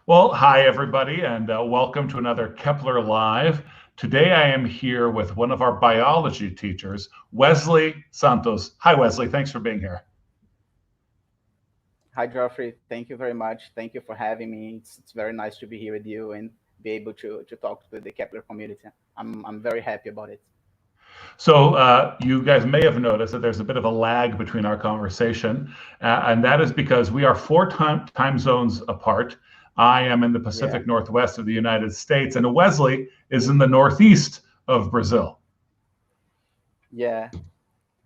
Well, hi, everybody, and welcome to another Kepler Live. Today I am here with one of our biology teachers, Wesley Santos. Hi, Wesley. Thanks for being here. Hi, Geoffrey. Thank you very much. Thank you for having me. It's very nice to be here with you and be able to talk to the Kepler community. I'm very happy about it. So, you guys may have noticed that there's a bit of a lag between our conversation, and that is because we are four time zones apart. I am in the Yeah, Pacific Northwest of the United States, and Wesley is in the Northeast of Brazil. yeah.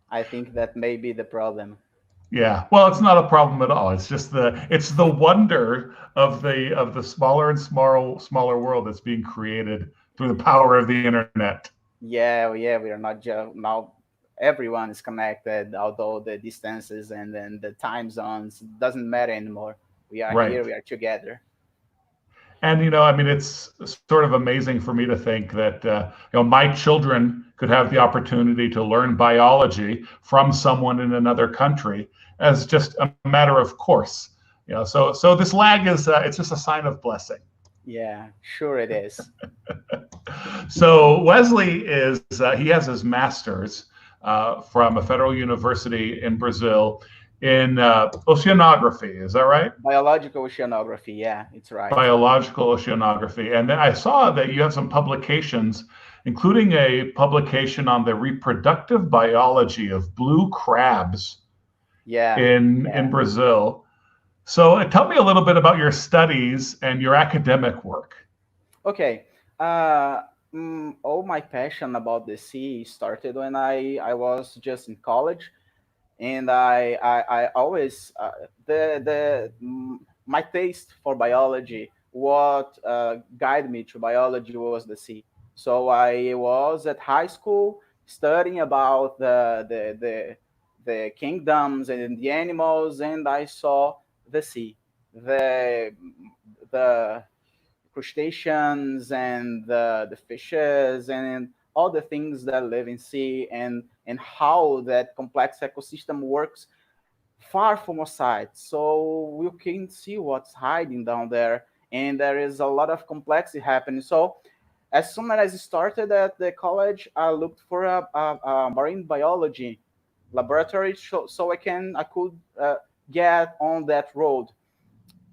I think that may be the problem. Yeah, well, it's not a problem at all. It's the wonder of the smaller and smaller world that's being created through the power of the internet. Yeah. We are not just now. Everyone is connected, although the distances and then the time zones doesn't matter anymore. We are here. Right. We are together. And I mean, it's sort of amazing for me to think that my children could have the opportunity to learn biology from someone in another country as just a matter of course. So this lag is it's just a sign of blessing. Yeah, sure it is. So Wesley he has his master's from a federal university in Brazil in oceanography. Is that right? Biological oceanography. Yeah, it's right. Biological oceanography. And then I saw that you have some publications, including a publication on the reproductive biology of blue crabs Yeah, in yeah. Brazil. So tell me a little bit about your studies and your academic work. Okay. All my passion about the sea started when I was just in college, and I always my taste for biology, what guided me to biology was the sea. So I was at high school studying about the kingdoms and the animals, and I saw the sea, the the crustaceans and the fishes and all the things that live in sea, and how that complex ecosystem works far from our sight. So we can see what's hiding down there, and there is a lot of complexity happening. So as soon as I started at the college, I looked for a marine biology laboratory, so I could get on that road.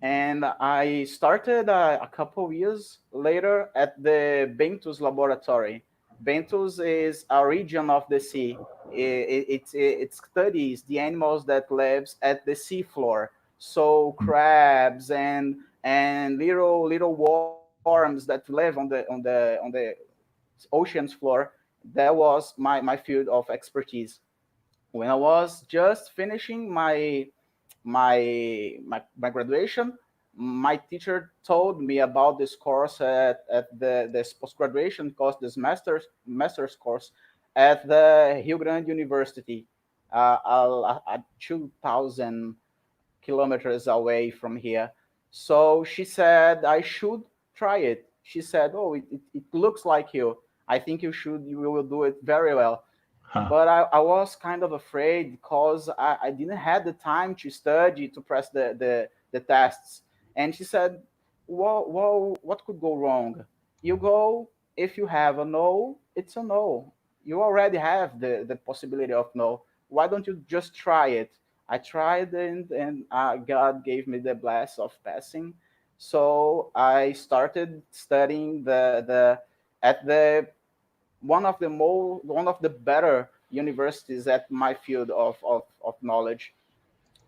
And I started a couple years later at the Bentos laboratory. Bentos is a region of the sea. It studies the animals that lives at the seafloor. So crabs and little worms that live on the ocean's floor. That was my field of expertise. When I was just finishing my graduation, my teacher told me about this course at this post-graduation course, this master's course at the Rio Grande University, 2,000 kilometers away from here. So she said I should try it. She said, "Oh, it looks like you. I think you will do it very well." Huh. But I was kind of afraid because I didn't have the time to study to press the tests. And she said, well, what could go wrong? You go, if you have a no, it's a no. You already have the possibility of no. Why don't you just try it? I tried, and God gave me the bless of passing. So I started studying the at the one of the better universities at my field of knowledge.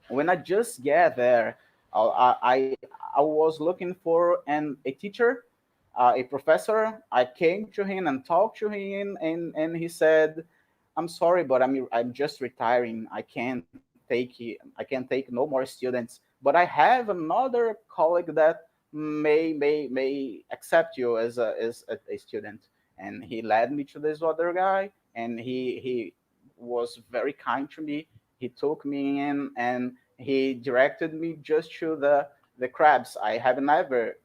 When I just get there, I was looking for a teacher, a professor. I came to him and talked to him, and he said, "I'm sorry, but I'm just retiring. I can't take no more students. But I have another colleague that may accept you as a student." And he led me to this other guy, and he was very kind to me. He took me in, and he directed me just to the crabs. I had never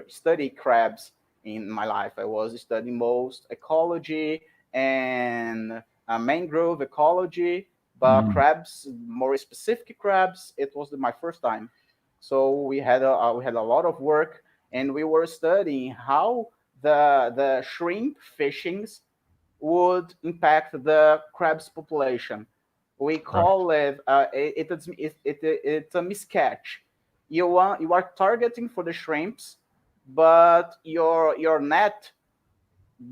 studied crabs in my life. I was studying most ecology and mangrove ecology, but Mm. crabs, more specific crabs, it was my first time. So we had a lot of work, and we were studying how the shrimp fishings would impact the crabs population. We Right. call it it's a miscatch. You are targeting for the shrimps, but your net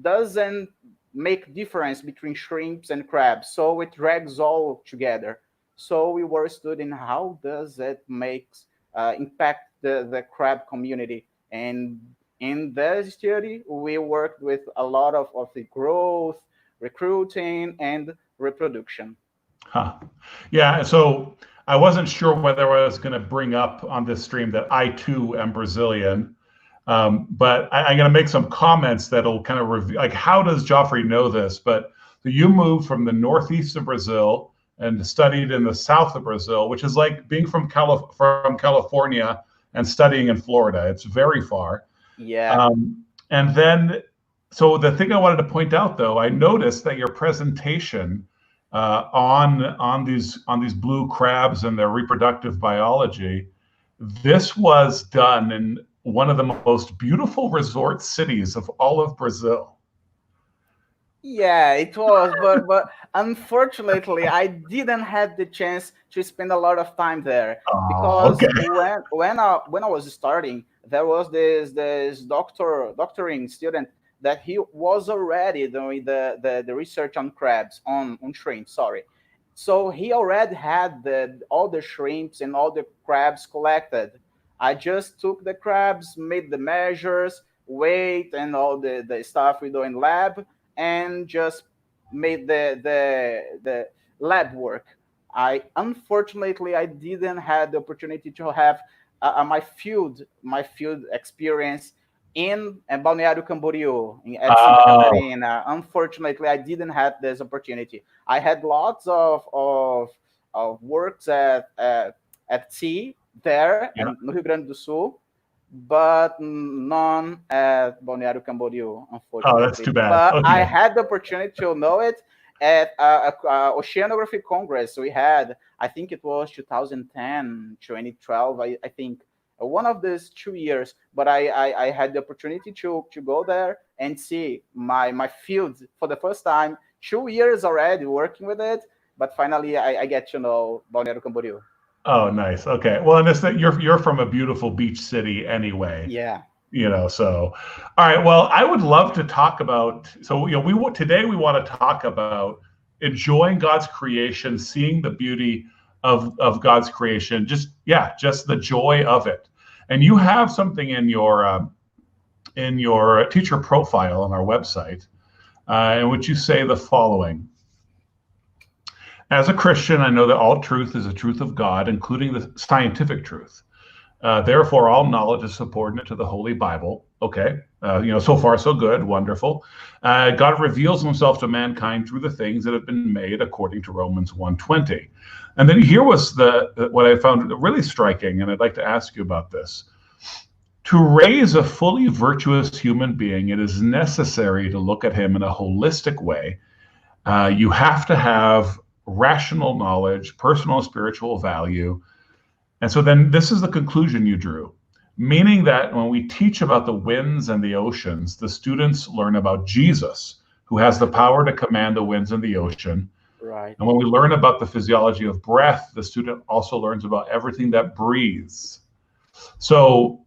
doesn't make difference between shrimps and crabs, so it drags all together. So we were studying how does it makes impact the crab community, and in this study we worked with a lot of the growth, recruiting, and reproduction. Huh. Yeah. So I wasn't sure whether I was going to bring up on this stream that I too am Brazilian. But I'm going to make some comments that'll kind of reveal, like, how does Joffrey know this? But you moved from the northeast of Brazil and studied in the south of Brazil, which is like being from California and studying in Florida. It's very far. Yeah. And then, so the thing I wanted to point out, though, I noticed that your presentation on these blue crabs and their reproductive biology, this was done in one of the most beautiful resort cities of all of Brazil. Yeah, it was, but unfortunately, I didn't have the chance to spend a lot of time there Oh, because okay. when I was starting, there was this doctoring student that he was already doing the research on crabs on shrimp. Sorry, so he already had all the shrimps and all the crabs collected. I just took the crabs, made the measures, weight, and all the stuff we do in lab, and just made the lab work. I unfortunately I didn't have the opportunity to have my field experience in Balneário Camboriú at Santa Oh, Catarina. Unfortunately, I didn't have this opportunity. I had lots of works at sea there yeah. and no Rio Grande do Sul, but none at Balneário Camboriú, Oh, that's unfortunately. too bad. But I Okay. had the opportunity to know it at a Oceanography Congress we had. I think it was 2010, 2012, I think. One of these 2 years, but I had the opportunity to go there and see my field for the first time. 2 years already working with it, but finally I get to know Balneário Camboriú. Oh, nice. Okay. Well, and this that you're from a beautiful beach city anyway. Yeah. So all right, well, I would love to talk about, so today we want to talk about enjoying God's creation, seeing the beauty of God's creation, just the joy of it. And you have something in your teacher profile on our website, in which you say the following: as a Christian, I know that all truth is the truth of God, including the scientific truth. Therefore, all knowledge is subordinate to the Holy Bible. Okay, so far so good, wonderful. God reveals Himself to mankind through the things that have been made, according to Romans 1:20. And then here was what I found really striking, and I'd like to ask you about this. To raise a fully virtuous human being, it is necessary to look at him in a holistic way. You have to have rational knowledge, personal and spiritual value. And so then this is the conclusion you drew, meaning that when we teach about the winds and the oceans, the students learn about Jesus, who has the power to command the winds and the ocean. Right. And when we learn about the physiology of breath, the student also learns about everything that breathes. So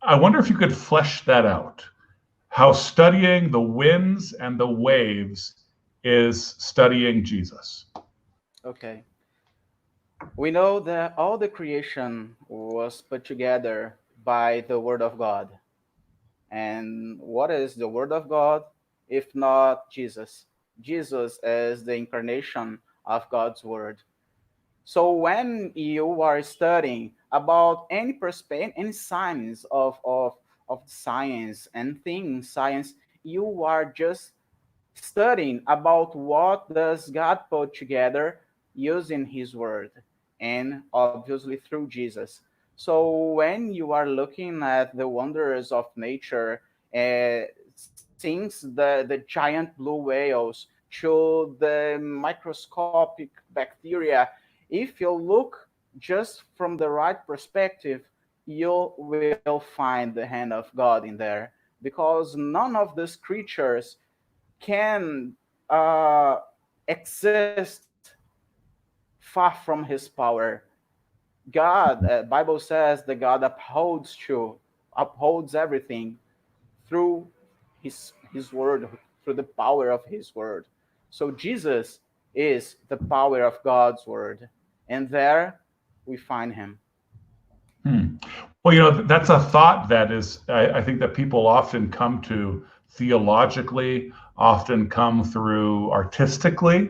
I wonder if you could flesh that out, how studying the winds and the waves is studying Jesus. Okay. We know that all the creation was put together by the Word of God. And what is the Word of God if not Jesus? Jesus is the incarnation of God's Word. So when you are studying about any science of science and things science, you are just studying about what does God put together using His Word, and obviously through Jesus. So when you are looking at the wonders of nature, since the giant blue whales to the microscopic bacteria, if you look just from the right perspective, you will find the hand of God in there, because none of these creatures can uh, exist far from His power. God, Bible says that God upholds everything through His word, through the power of His word. So Jesus is the power of God's word, and there we find Him. Hmm. Well, that's a thought that is, I think that people often come to theologically, often come through artistically.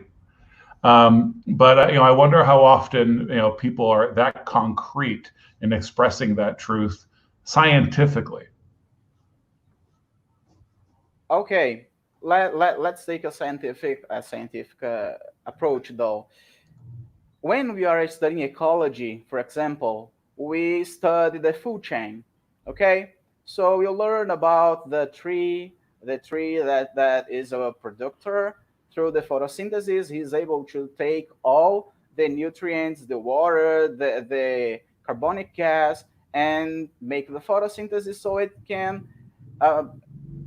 But I wonder how often people are that concrete in expressing that truth scientifically. Okay, let's take a scientific approach though. When we are studying ecology, for example, we study the food chain. Okay, so you learn about the tree that is a producer. Through the photosynthesis, he's able to take all the nutrients, the water, the carbonic gas, and make the photosynthesis so it can uh,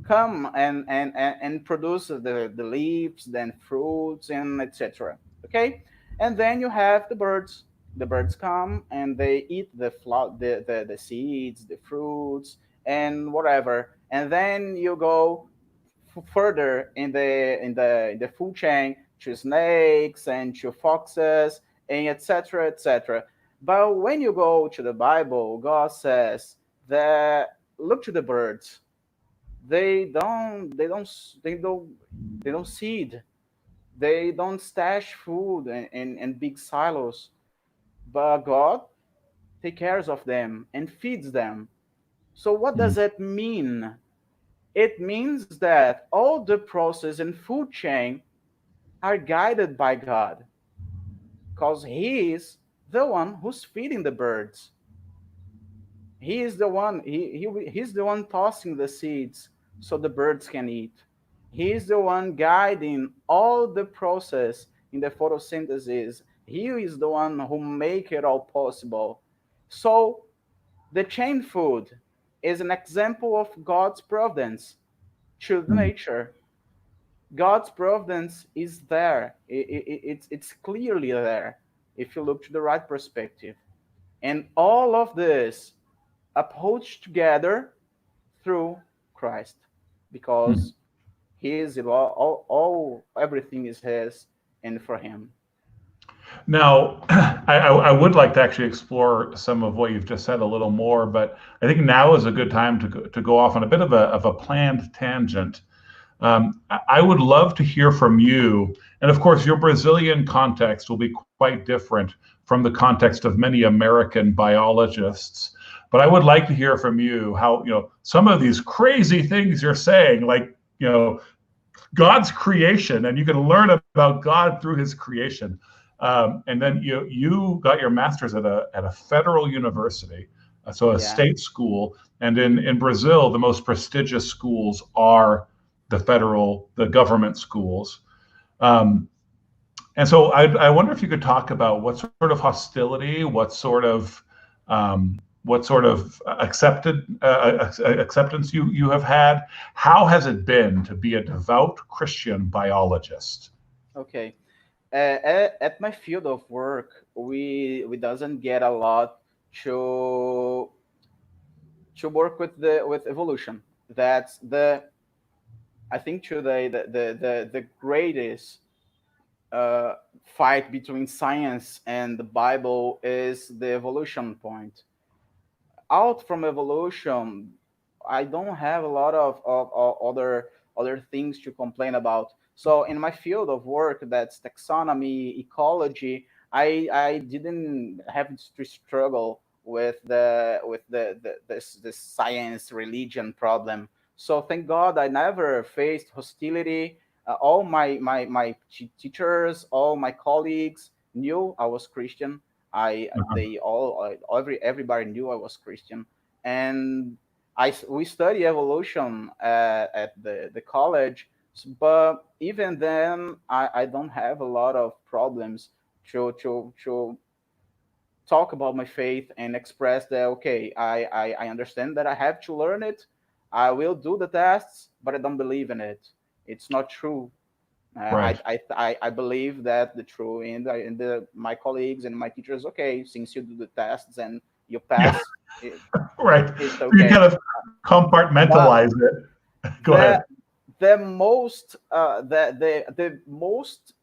come and produce the leaves, then fruits, and etc. Okay, and then you have the birds. The birds come and they eat the seeds, the fruits, and whatever. And then you go further in the food chain to snakes and to foxes and etc. etc. But when you go to the Bible, God says that look to the birds. They don't seed. They don't stash food in big silos. But God takes care of them and feeds them. So what does Mhm. it mean? It means that all the process and food chain are guided by God, because He is the one who's feeding the birds. He is the one. He's the one tossing the seeds so the birds can eat. He is the one guiding all the process in the photosynthesis. He is the one who make it all possible. So the chain food is an example of God's providence to the Mhm. nature. God's providence is there. It's clearly there if you look to the right perspective. And all of this upholds together through Christ, Mhm. because He is all everything is His and for Him. Now, I would like to actually explore some of what you've just said a little more, but I think now is a good time to go off on a bit of a planned tangent. I would love to hear from you. And of course, your Brazilian context will be quite different from the context of many American biologists. But I would like to hear from you how, some of these crazy things you're saying, like, God's creation, and you can learn about God through his creation. And then you got your master's at a federal university, so a Yeah. state school. And in Brazil, the most prestigious schools are the government schools. Um, and so I wonder if you could talk about what sort of hostility, what sort of acceptance you have had. How has it been to be a devout Christian biologist? Okay. At my field of work, we doesn't get a lot to work with evolution. That's the I think today the greatest uh, fight between science and the Bible is the evolution point. Out from evolution, I don't have a lot of other things to complain about. So in my field of work, that's taxonomy, ecology, I didn't have to struggle with this science religion problem. So thank God I never faced hostility. All my teachers, all my colleagues knew I was Christian. I Uh-huh. they all everybody knew I was Christian, and we study evolution at the college, but even then I don't have a lot of problems to talk about my faith and express that, okay, I understand that I have to learn it. I will do the tests, but I don't believe in it. It's not true. Right. I believe that the true in the my colleagues and my teachers, okay, since you do the tests and you Yeah. pass, Right. it's You okay. kind of But compartmentalize it. Go the ahead. the most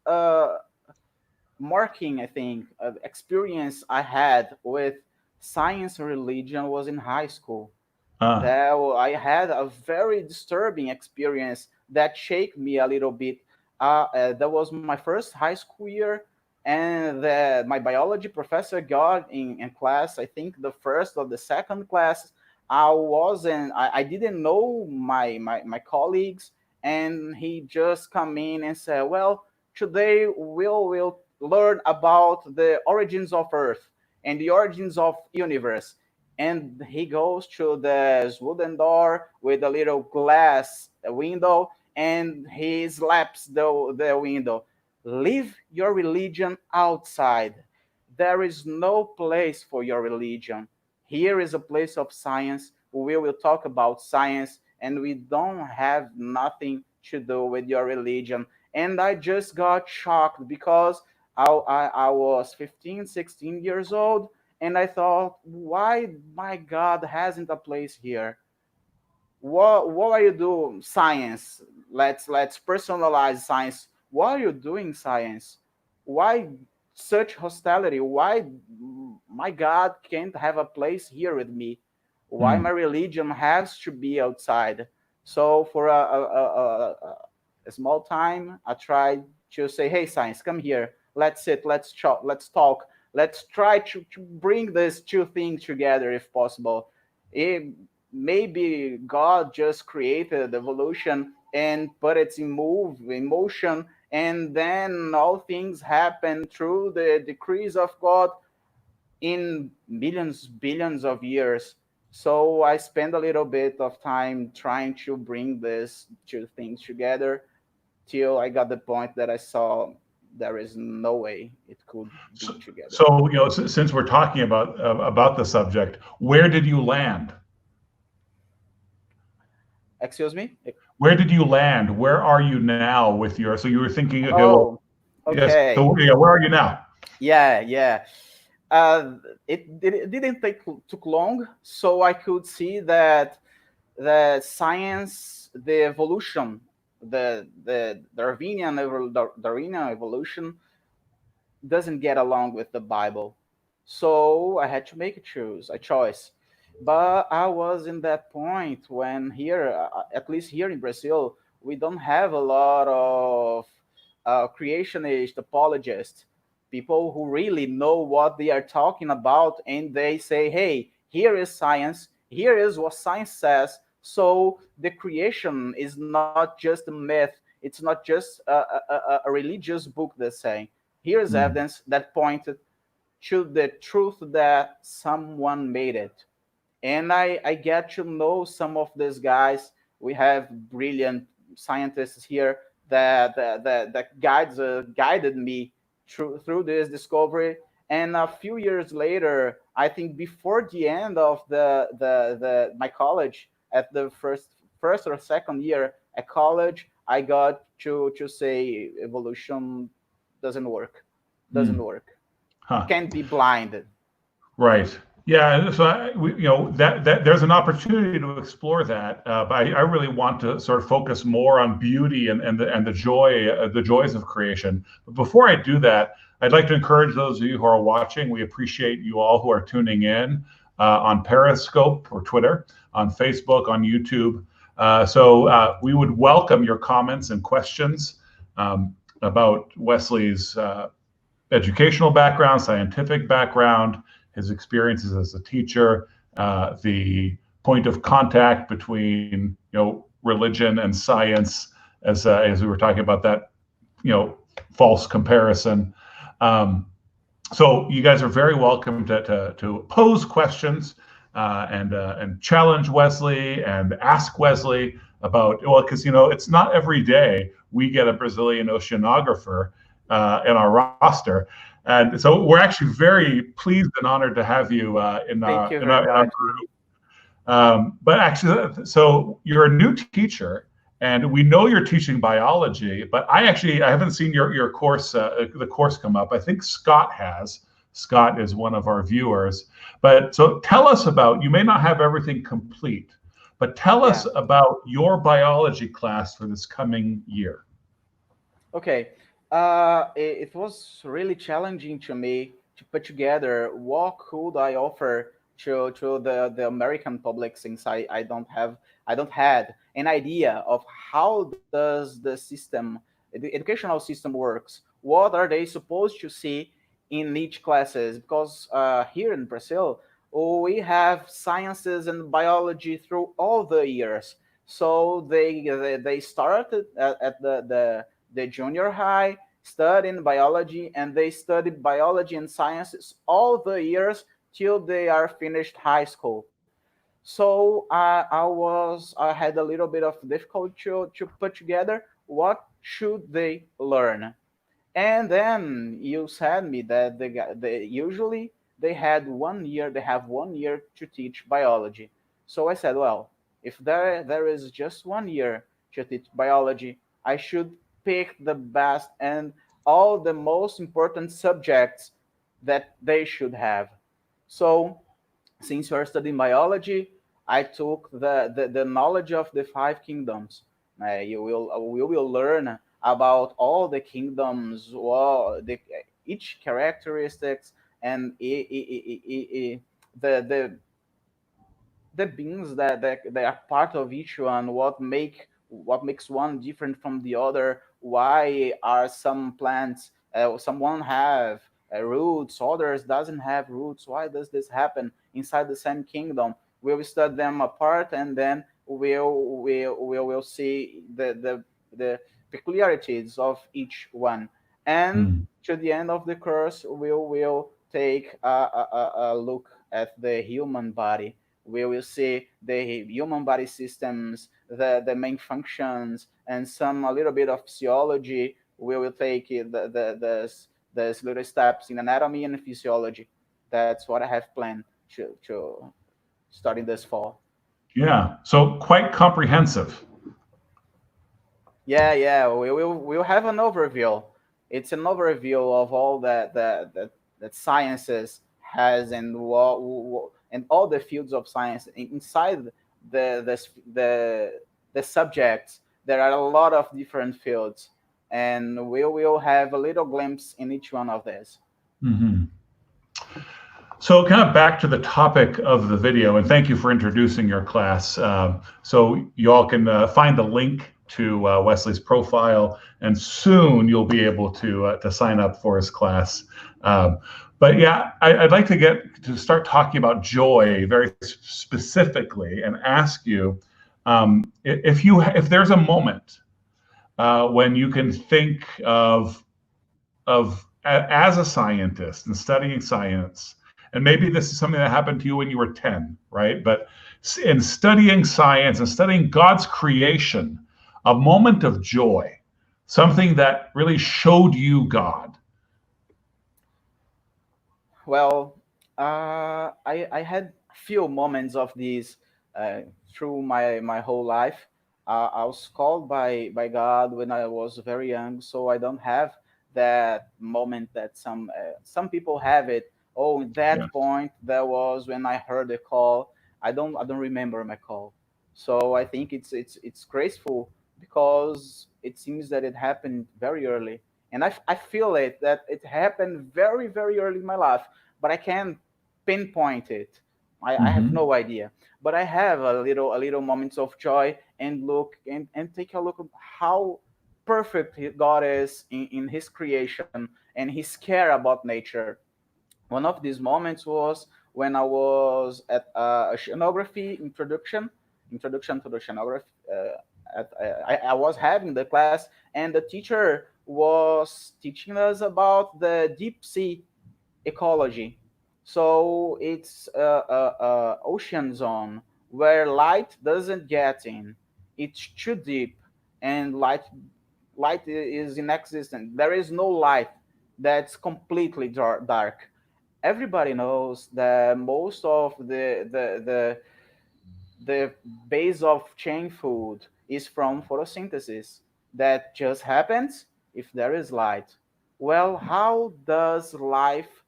marking, I think, experience I had with science and religion was in high school. Uh, That I had a very disturbing experience that shaped me a little bit. That was my first high school year, and my biology professor got in class. I think the first or the second class. I didn't know my colleagues, and he just come in and said, "Well, today we'll learn about the origins of Earth and the origins of universe." And he goes to this wooden door with a little glass window, and he slaps the window. Leave your religion outside. There is no place for your religion. Here is a place of science. We will talk about science, and we don't have nothing to do with your religion. And I just got shocked because I was 15, 16 years old, and I thought, why my God hasn't a place here? What are you doing? Science. Let's personalize science. What are you doing, science? Why such hostility? Why my God can't have a place here with me? Why hmm. my religion has to be outside? So for a small time, I tried to say, "Hey, science, come here. Let's sit. Let's talk. Let's try to bring these two things together if possible." It, maybe God just created evolution and put it in motion, and then all things happen through the decrees of God in millions, billions of years. So I spent a little bit of time trying to bring these two things together till I got the point that I saw there is no way it could So, be together. so since we're talking about the subject, where did you land? Excuse me? Where did you land? Where are you now with your? So you were thinking, okay, well, Oh, yes. okay. So yeah, where are you now? Yeah, yeah. It didn't take too long, so I could see that the science, the evolution, the Darwinian evolution doesn't get along with the Bible. So I had to make a choice. But I was in that point when here, at least here in Brazil, we don't have a lot of creationist apologists, people who really know what they are talking about, and they say, "Hey, here is science. Here is what science says." So the creation is not just a myth. It's not just a religious book that's saying. Here is Hmm. evidence that pointed to the truth that someone made it. And I get to know some of these guys. We have brilliant scientists here that guided me through this discovery. And a few years later, I think before the end of the my college, at the first or second year at college, I got to say evolution doesn't work, doesn't Hmm. work, Huh. can't be blind. Right. Yeah. So that there's an opportunity to explore that, but I really want to sort of focus more on beauty and the joy, the joys of creation. But before I do that, I'd like to encourage those of you who are watching. We appreciate you all who are tuning in on Periscope or Twitter, on Facebook, on YouTube. So we would welcome your comments and questions about Wesley's educational background, scientific background, his experiences as a teacher, the point of contact between religion and science, as we were talking about that false comparison. So you guys are very welcome to pose questions and challenge Wesley and ask Wesley about, well, because it's not every day we get a Brazilian oceanographer in our roster. And so we're actually very pleased and honored to have you in Thank our you in very our, in our much. group. But actually, so you're a new teacher, and we know you're teaching biology. But I haven't seen your course the course come up. I think Scott has. Scott is one of our viewers. But so tell us about. You may not have everything complete, but tell us Yeah. about your biology class for this coming year. Okay. It was really challenging to me to put together what could I offer to the American public, since I don't had an idea of how does the system, the educational system works. What are they supposed to see in each classes? Because here in Brazil, we have sciences and biology through all the years. So they started at the junior high, studying biology, and they study biology and sciences all the years till they are finished high school. So I had a little bit of difficulty to put together what should they learn. And then you said me that they usually they have 1 year to teach biology. So I said, well, if there is just 1 year to teach biology, I should pick the best and all the most important subjects that they should have. So since you are studying biology, I took the knowledge of the five kingdoms. We will learn about all the kingdoms, well, each characteristics, and the the beings that they are part of each one, what makes one different from the other, why are some plants someone have roots, others doesn't have roots, why does this happen inside the same kingdom. We'll study them apart, and then we'll see the peculiarities of each one. And Hmm. to the end of the course, we will take a look at the human body. We will see the human body systems, the main functions, and some a little bit of physiology. We will take the little steps in anatomy and physiology. That's what I have planned to starting this fall. Yeah, so quite comprehensive. Yeah. We'll have an overview. It's an overview of all that sciences has, and and all the fields of science inside the the subjects. There are a lot of different fields, and we will have a little glimpse in each one of these. Mhm. So, kind of back to the topic of the video, and thank you for introducing your class. So, you all can find the link to Wesley's profile, and soon you'll be able to sign up for his class. Um, but yeah, I'd like to get to start talking about joy very specifically, and ask you if there's a moment when you can think as a scientist and studying science, and maybe this is something that happened to you when you were 10, right? But in studying science and studying God's creation, a moment of joy, something that really showed you God. Well, I had few moments of these through my whole life. I was called by God when I was very young, so I don't have that moment that some people have it. Oh, at Yeah. that point, that was when I heard the call. I don't remember my call, so I think it's graceful because it seems that it happened very early, and I feel it that it happened very early in my life, but I can't pinpoint it. I have Hmm. no idea. But I have a little moments of joy, and look and take a look at how perfect God is in his creation and his care about nature. One of these moments was when I was at oceanography introduction to the oceanography. I was having the class, and the teacher was teaching us about the deep sea ecology. So it's a ocean zone where light doesn't get in. It's too deep, and light is inexistent. There is no light that's completely dark. Everybody knows that most of the base of chain food is from photosynthesis. That just happens if there is light. Well, how does life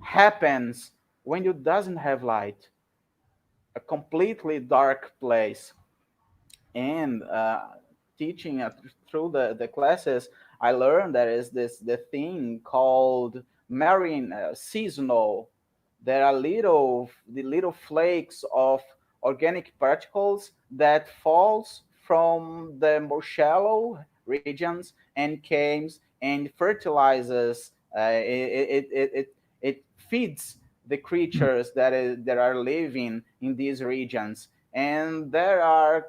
happens when you doesn't have light? A completely dark place. And teaching through the classes, I learned there is the thing called marine seasonal. There are the little flakes of organic particles that falls from the more shallow regions and comes and fertilizes. It feeds the creatures that are living in these regions. And there are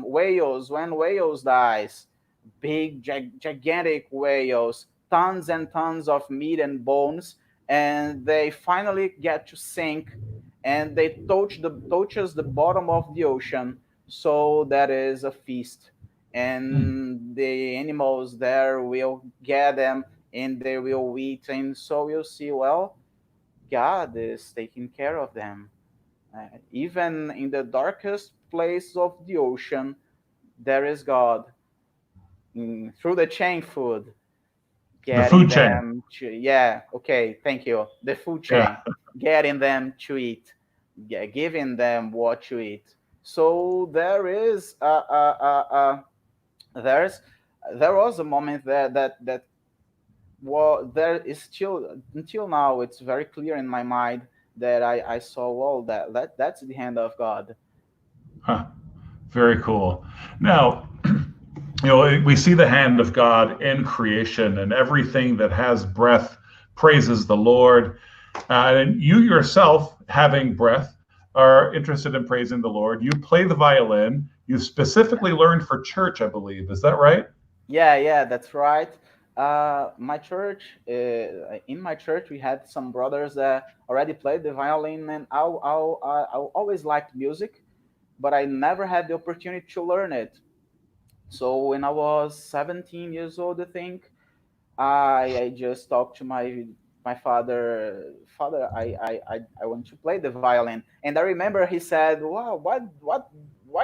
whales. When whales dies, big gigantic whales, tons and tons of meat and bones, and they finally get to sink, and they touches the bottom of the ocean. So that is a feast, and the animals there will get them, and they will eat. And so you'll see, well, God is taking care of them. Even in the darkest place of the ocean, there is God, through the chain food, The getting food chain. them to, yeah, okay, thank you. The food Yeah. chain, getting them to eat, giving them what to eat. So there is there's there was a moment that well, there is still, until now it's very clear in my mind that I saw, well, that's the hand of God. Huh. Very cool. Now, we see the hand of God in creation, and everything that has breath praises the Lord. And you yourself, having breath, are interested in praising the Lord. You play the violin. You specifically learned for church, I believe. Is that right? Yeah, that's right. My church, in my church, we had some brothers that already played the violin, and I always liked music, but I never had the opportunity to learn it. So when I was 17 years old, I think, I just talked to my father. Father, I want to play the violin. And I remember he said, "Wow, why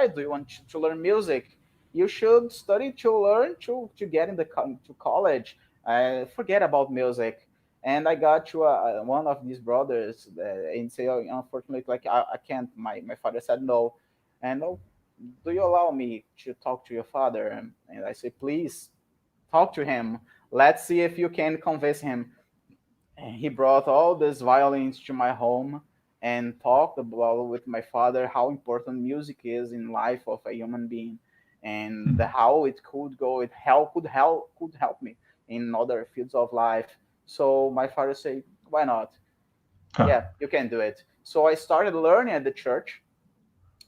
do you want to learn music? You should study to learn to get in to college. Forget about music." And I got to one of these brothers and say, "Oh, unfortunately, like I can't." My father said no, and oh, do you allow me to talk to your father? And I say, please talk to him. Let's see if you can convince him. And he brought all these violins to my home and talked about with my father how important music is in life of a human being, and how it could go, could help me in other fields of life. So my father said, why not? Huh. Yeah, you can do it. So I started learning at the church,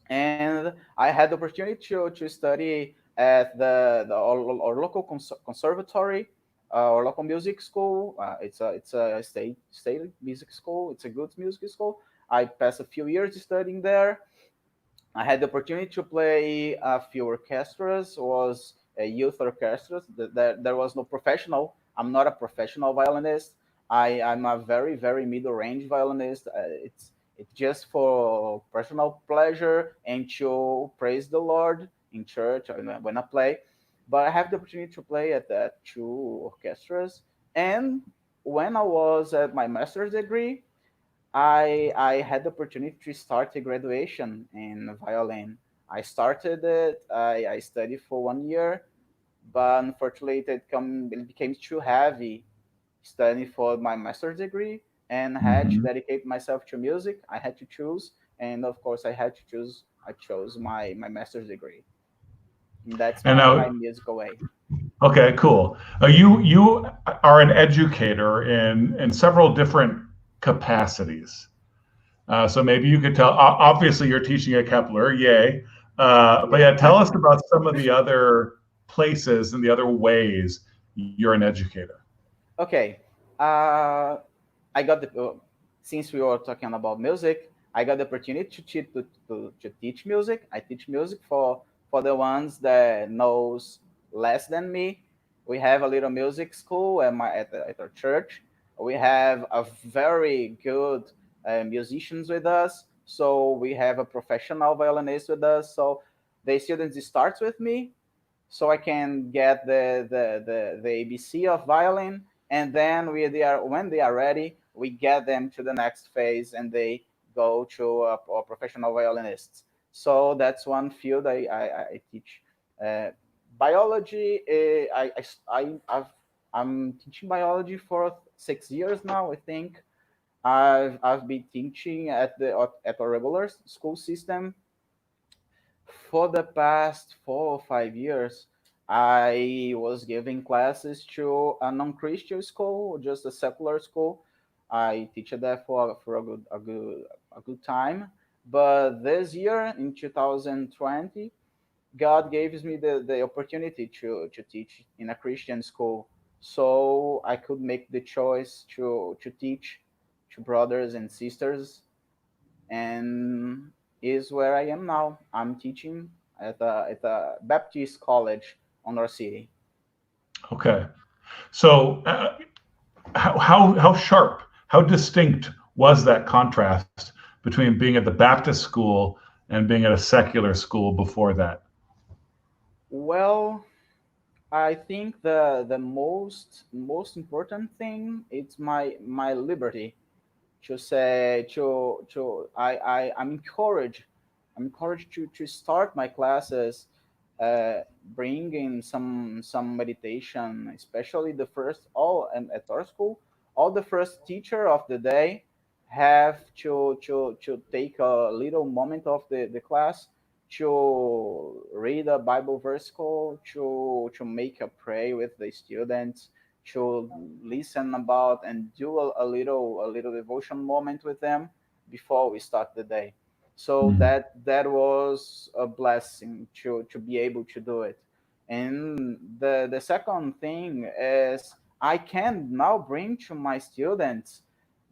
and I had the opportunity to study at our local conservatory, or local music school. It's a state music school. It's a good music school. I passed a few years studying there. I had the opportunity to play a few orchestras. Was a youth orchestras. There was no professional. I'm not a professional violinist. I'm a very middle range violinist. It's just for personal pleasure and to praise the Lord in church when I play. But I have the opportunity to play at that two orchestras. And when I was at my master's degree, I had the opportunity to start a graduation in violin. I started it. I studied for 1 year, but unfortunately, it became too heavy studying for my master's degree, and had to Mm-hmm. dedicate myself to music. I had to choose, and of course, I had to choose. I chose my master's degree. And that's And my now, musical way. okay, cool. You are an educator in several different capacities. So maybe you could tell. Obviously, you're teaching at Kepler, yay! But Yeah. yeah, tell us about some of the other places and the other ways you're an educator. Okay. Uh, I got the since we were talking about music, I got the opportunity to teach music. I teach music for the ones that knows less than me. We have a little music school at our church. We have a very good musicians with us. So we have a professional violinist with us. So the students starts with me, so I can get the ABC of violin, and then they are when they are ready, we get them to the next phase, and they go to a professional violinists. So that's one field I teach. Uh, Biology, I'm teaching biology for 6 years now, I think. I've been teaching at a regular school system for the past 4 or 5 years. I was giving classes to a non-Christian school, just a secular school. I teach there for a good time. But this year, in 2020, God gave me the opportunity to teach in a Christian school. So I could make the choice to teach to brothers and sisters, and is where I am now. I'm teaching at a Baptist college on our city. Okay. So, how sharp, how distinct was that contrast between being at the Baptist school and being at a secular school before that? Well, I think the most important thing is my liberty to say I'm encouraged to start my classes, uh, bringing some meditation, especially the first all and at our school, all the first teacher of the day have to take a little moment of the class to read a Bible verse, to make a pray with the students, to listen about and do a little devotion moment with them before we start the day. So Mm. that was a blessing to be able to do it. And the second thing is I can now bring to my students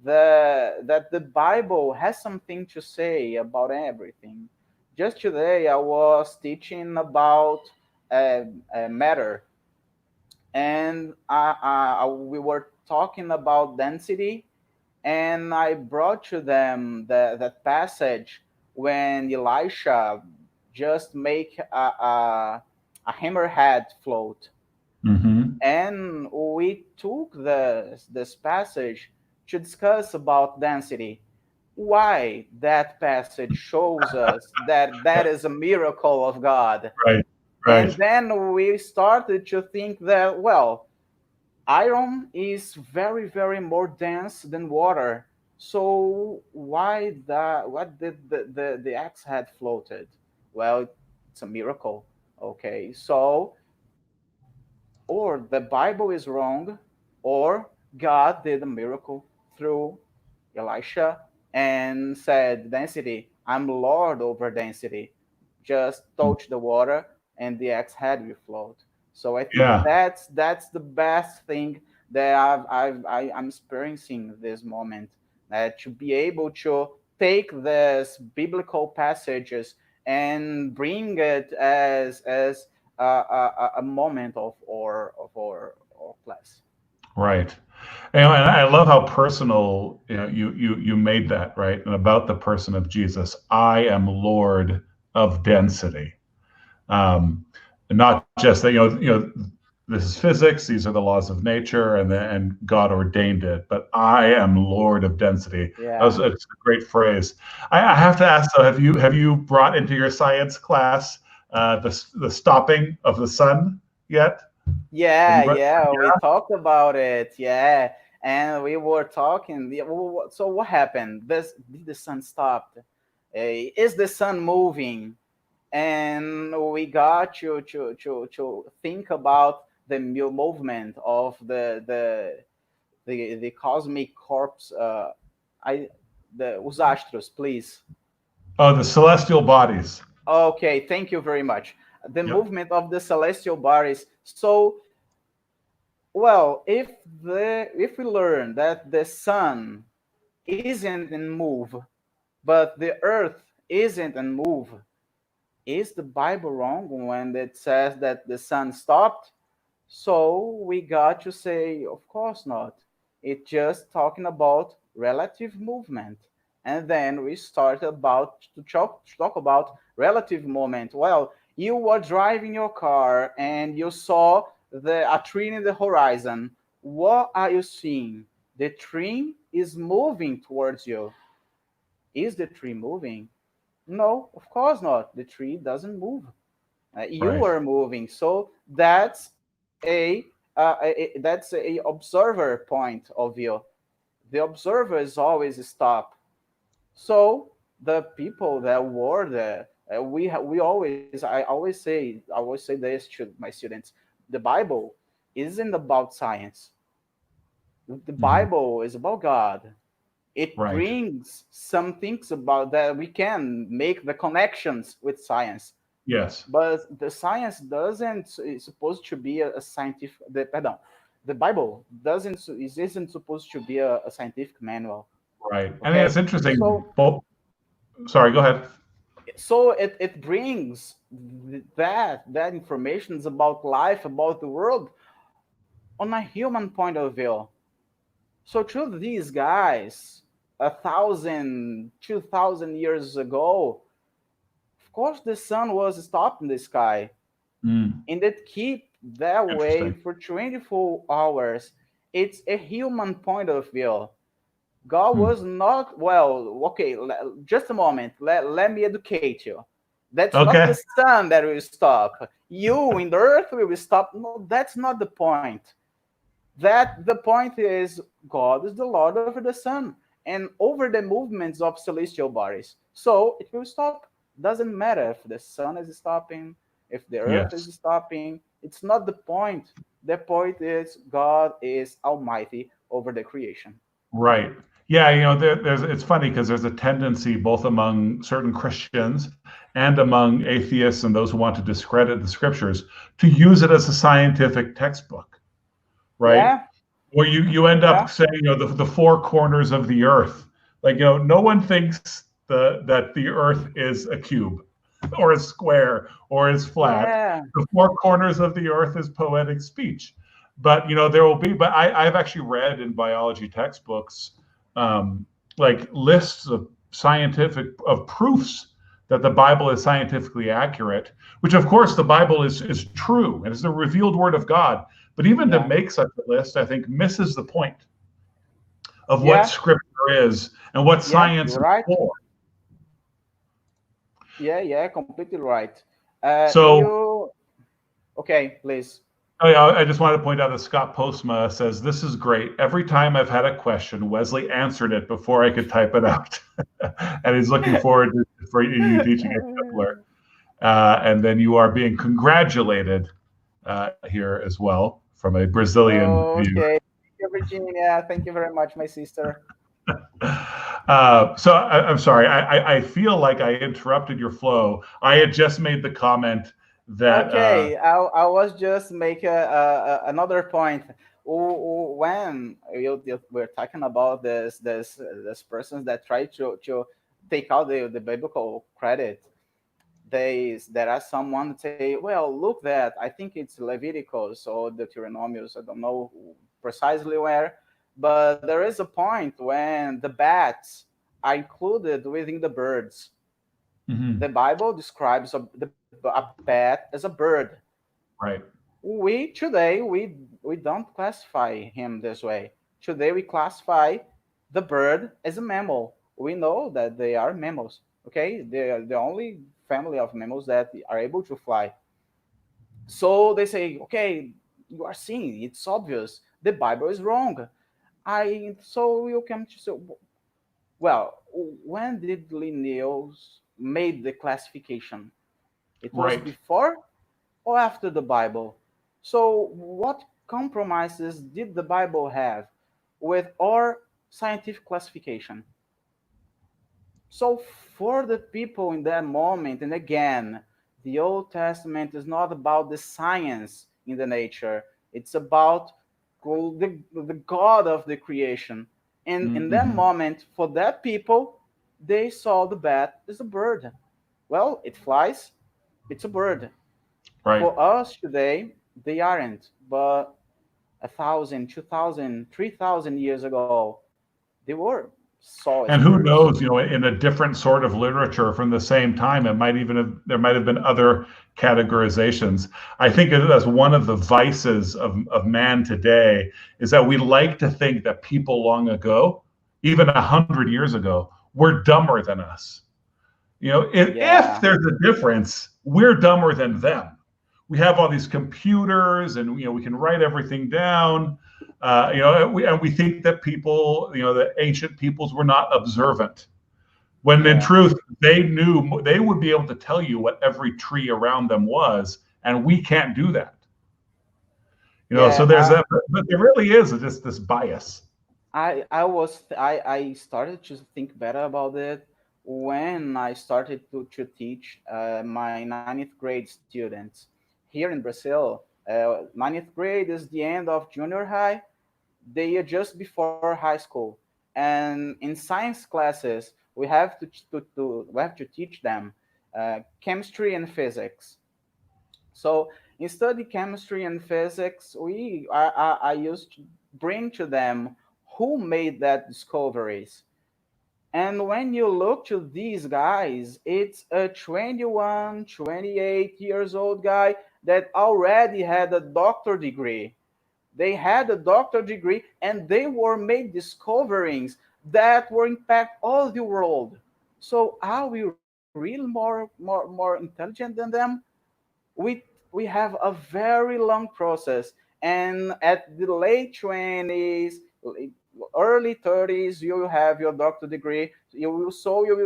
that the Bible has something to say about everything. Just today I was teaching about matter, and we were talking about density, and I brought to them that passage when Elisha just make a hammerhead float, Hmm. and we took this passage to discuss about density. Why that passage shows us that that is a miracle of God. Right, And right. then we started to think that, well, iron is very, very more dense than water. So what did the axe head floated? Well, it's a miracle. Okay, so or the Bible is wrong, or God did a miracle through Elisha and said, density, I'm Lord over density. Just touch the water and the axe head will float. So I think Yeah, that's the best thing that I'm experiencing this moment. To be able to take these biblical passages and bring it as a moment of our class. right. And I love how personal, you made that, right? And about the person of Jesus. I am Lord of density. Um, and not just that, this is physics, these are the laws of nature, and God ordained it, but I am Lord of density. Yeah. It's a great phrase. I have to ask though, have you brought into your science class the stopping of the sun yet? Have you Yeah, brought? yeah, we talked about it. Yeah, and we were talking. So what happened? Did the sun stopped? Is the sun moving? And we got to think about the movement of the cosmic corpse. I the os astros, please. Oh, the celestial bodies. Okay, thank you very much. The Yep. movement of the celestial bodies. So, well, if we learn that the sun isn't in move, but the earth isn't in move, is the Bible wrong when it says that the sun stopped? So we got to say, of course not. It's just talking about relative movement. And then we start about to talk about relative moment. Well, you were driving your car and you saw a tree in the horizon. What are you seeing? The tree is moving towards you. Is the tree moving? No, of course not. The tree doesn't move. You Right. are moving. So that's a observer point of view. The observer is always stop. So the people that were there, we always I always say this to my students: the Bible isn't about science. The Hmm. Bible is about God. It Right. brings some things about that we can make the connections with science, Yes. but the science doesn't is supposed to be a scientific the Bible doesn't is isn't supposed to be a scientific manual. Right. And it's Okay, interesting. so Both. Sorry. Go ahead. it brings that information is about life, about the world on a human point of view. So to these guys, 1,000, 2,000 years ago, of course the sun was stopped in the sky, Mm, and it keep that way interesting. for 24 hours. It's a human point of view. God Hmm. was not, well, okay, just a moment. Let me educate you. That's not the Okay. sun that will stop. You in the earth will stop. No, that's not the point. That the point is God is the Lord over the sun and over the movements of celestial bodies. So it will stop. Doesn't matter if the sun is stopping, if the earth Yes. is stopping. It's not the point. The point is God is Almighty over the creation. Right. Yeah. There's. It's funny because there's a tendency both among certain Christians and among atheists and those who want to discredit the scriptures to use it as a scientific textbook, right? Yeah, Where you end yeah, up saying, the four corners of the earth. Like, no one thinks that the earth is a cube or is square or is flat. yeah, The four corners of the earth is poetic speech. But there will be. But I've actually read in biology textbooks, um, like lists of scientific of proofs that the Bible is scientifically accurate. Which, of course, the Bible is true and is the revealed word of God. But even to yeah, make such a list, I think misses the point of what yeah, scripture is and what yeah. science You're is right. for. Yeah, yeah, completely right. So You okay? Please. I just wanted to point out that Scott Postma says, "This is great. Every time I've had a question, Wesley answered it before I could type it out." And he's looking forward for you teaching at Kepler. And then you are being congratulated here as well from a Brazilian viewer. Okay. Thank you, Virginia. Thank you very much, my sister. So I'm sorry. I feel like I interrupted your flow. I had just made the comment that Okay, I was just make another point. When we're talking about this persons that try to take out the biblical credit, there are someone that say, well, look that I think it's Leviticus or Deuteronomius. I don't know precisely where, but there is a point when the bats are included within the birds. The mhm, Bible describes a bat as a bird. right, We don't classify him this way. Today we classify the bird as a mammal. We know that they are mammals. Okay, they are the only family of mammals that are able to fly. So they say, okay, you are seeing it's obvious. The Bible is wrong. I so you come to say, well, when did Linnaeus made the classification? It was right, before or after the Bible. So, what compromises did the Bible have with our scientific classification? So, for the people in that moment, and again, the Old Testament is not about the science in the nature, it's about the God of the creation. And in that mm-hmm, moment, for that people, they saw the bat as a bird. Well, it flies, it's a bird. right, For us today, they aren't. But 1,000, 2,000, 3,000 years ago, they were saw And who spirits. knows, in a different sort of literature from the same time, there might have been other categorizations. I think that's one of the vices of man today is that we like to think that people long ago, even 100 years ago, were dumber than us. If Yeah, there's a difference, we're dumber than them. We have all these computers, and we can write everything down. And we think that people, the ancient peoples, were not observant. When in yeah, truth, they would be able to tell you what every tree around them was, and we can't do that. So yeah. there's that, but there really is just this bias. I started to think better about it when I started to teach my ninth grade students here in Brazil. Ninth grade is the end of junior high. They are just before high school, and in science classes we have to teach them chemistry and physics. So in study chemistry and physics, I used to bring to them who made that discoveries. And when you look to these guys, it's a 21, 28 years old guy that already had a doctor degree. They had a doctor degree and they were made discoveries that were impact all the world. So are we really more intelligent than them? We have a very long process, and at the late 20s, early 30s, you will have your doctor degree. You will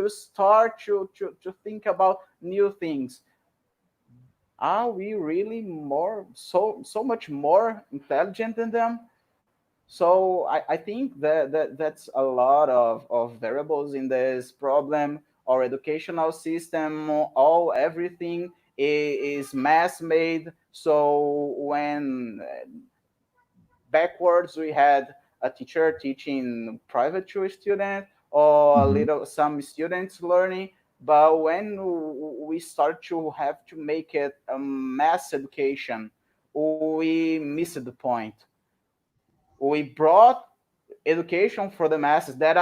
start to think about new things. Are we really so much more intelligent than them? So I think that's a lot of variables in this problem. Our educational system, all everything is mass made. So when backwards we had a teacher teaching private to a student or a Mhm. little some students learning, but when we start to have to make it a mass education, we missed the point. We brought education for the masses that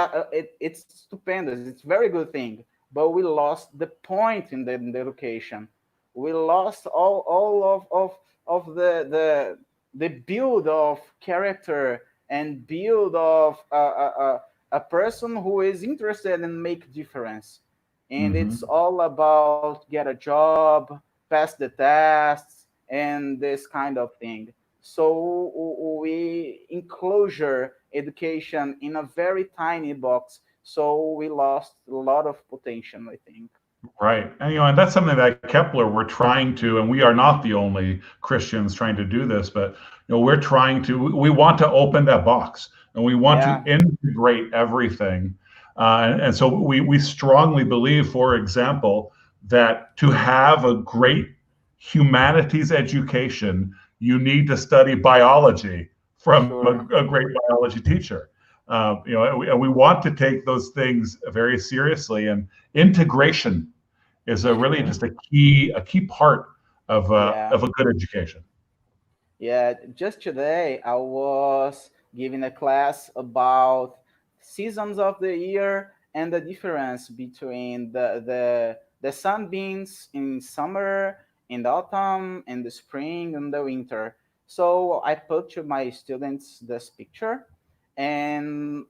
it's stupendous, it's a very good thing, but we lost the point in the education. We lost all of the build of character and build of a person who is interested in make difference. And it's Mhm. all about get a job, pass the tests, and this kind of thing. So we enclosure education in a very tiny box. So we lost a lot of potential, I think. Right. And that's something that Kepler we're trying to, and we are not the only Christians trying to do this, but we want to open that box and we want to Yeah, integrate everything. And so we strongly believe, for example, that to have a great humanities education, you need to study biology from sure. a great biology teacher. And we want to take those things very seriously, and integration is really Sure. just a key part Yeah. of a good education. Yeah, just today I was giving a class about seasons of the year and the difference between the sunbeams in summer, in the autumn, in the spring, and the winter. So I put to my students this picture, and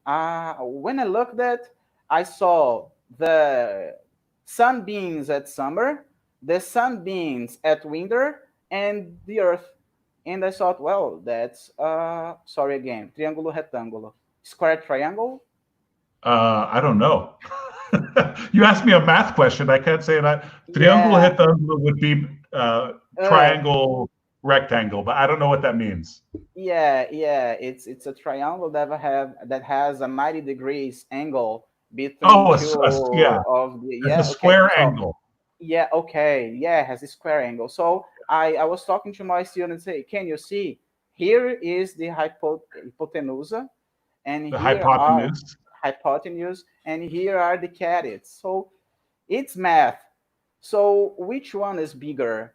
when I looked at, I saw the sunbeams at summer, the sunbeams at winter, and the earth. And I thought, well, that's sorry again, triângulo retângulo, square triangle. I don't know. You asked me a math question. I can't say that. Triângulo Yeah, retângulo would be uh, triangle rectangle, but I don't know what that means. yeah. It's a triangle that has a 90 degrees angle between Oh, two yeah, of the it's a yeah. Okay, square so angle. yeah, okay, yeah, it has a square angle. So I was talking to my students. Say, can you see? Here is the hypotenusa, and The here are hypotenuse. hypotenuse, and here are the catetes. So it's math. So which one is bigger?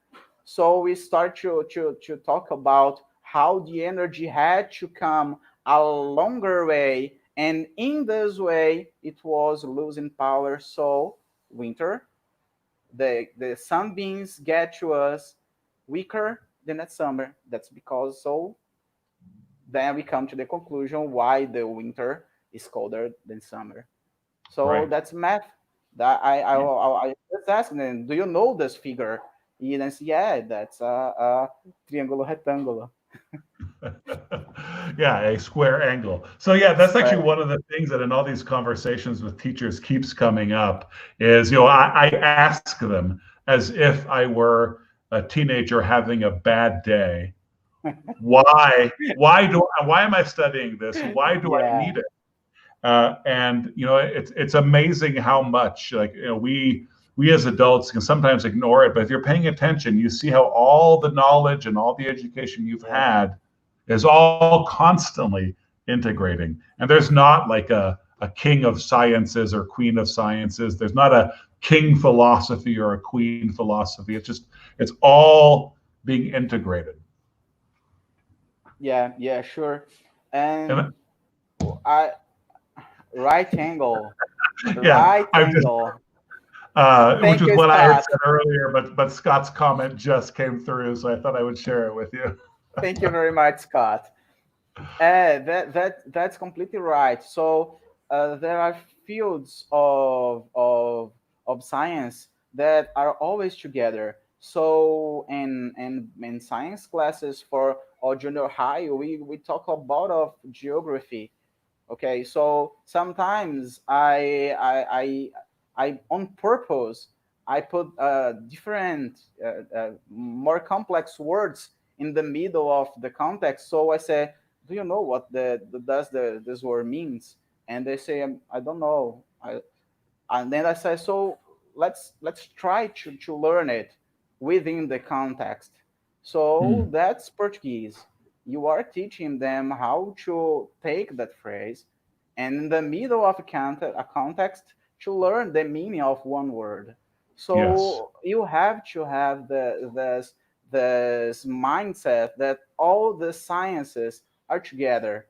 So we start to talk about how the energy had to come a longer way, and in this way it was losing power. So winter, the sunbeams get to us weaker than at summer. That's because, so then we come to the conclusion why the winter is colder than summer. So Right. that's math. That I just asked them, do you know this figure? E then said, yeah, that's a triângulo retângulo. Yeah, a square angle. So yeah, that's actually Square. one of the things that in all these conversations with teachers keeps coming up is, I ask them as if I were a teenager having a bad day. Why am I studying this? Why do I Yeah, need it? And it's amazing how much, like, we as adults can sometimes ignore it, but if you're paying attention, you see how all the knowledge and all the education you've yeah, had is all constantly integrating. And there's not like a king of sciences or queen of sciences. There's not a king philosophy or a queen philosophy. It's all being integrated. yeah, yeah, sure. And And I right angle, yeah, right I've just angle. which Thank was you, what I had Scott. said earlier, but Scott's comment just came through, so I thought I would share it with you. Thank you very much, Scott. That's completely right. So there are fields of science that are always together. So in science classes for our junior high, we talk about of geography. Okay, so sometimes I on purpose I put different more complex words in the middle of the context. So I say, do you know what the this word means? And they say, I don't know. And then I say, so let's try to learn it within the context. So Hmm. that's Portuguese. You are teaching them how to take that phrase and in the middle of a context to learn the meaning of one word. Yes. So you have to have this mindset that all the sciences are together.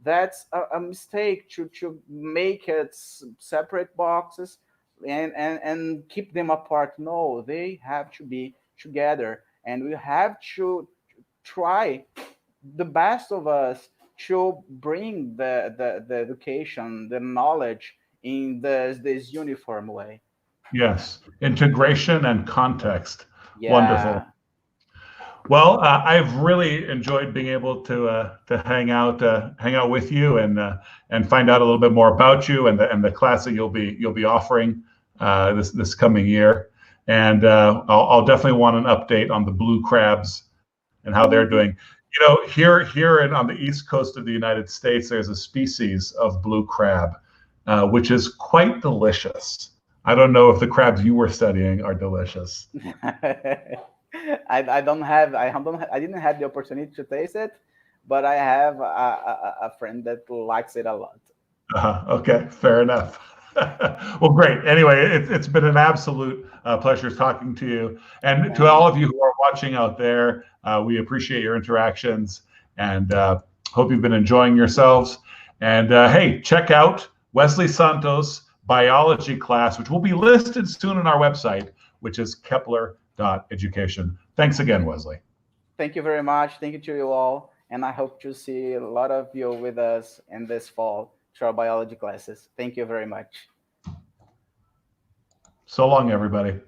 That's a mistake to make it separate boxes and keep them apart. No, they have to be together, and we have to try the best of us to bring the education, the knowledge in this uniform way. Yes. Integration and context. Wonderful. Yeah. Well, I've really enjoyed being able to hang out with you and find out a little bit more about you and the class that you'll be offering this coming year. And I'll definitely want an update on the blue crabs and how they're Mhm. doing. On the east coast of the United States, there's a species of blue crab, which is quite delicious. I don't know if the crabs you were studying are delicious. I didn't have the opportunity to taste it, but I have a friend that likes it a lot. Okay, fair enough. Well, great. Anyway, it's been an absolute pleasure talking to you. And to all Thank of you who are watching out there, we appreciate your interactions and hope you've been enjoying yourselves. And hey, check out Wesley Santos' biology class, which will be listed soon on our website, which is Kepler.education. Thanks again, Wesley. thank you very much. Thank you to you all, and I hope to see a lot of you with us in this fall to our biology classes. Thank you very much. So long, everybody.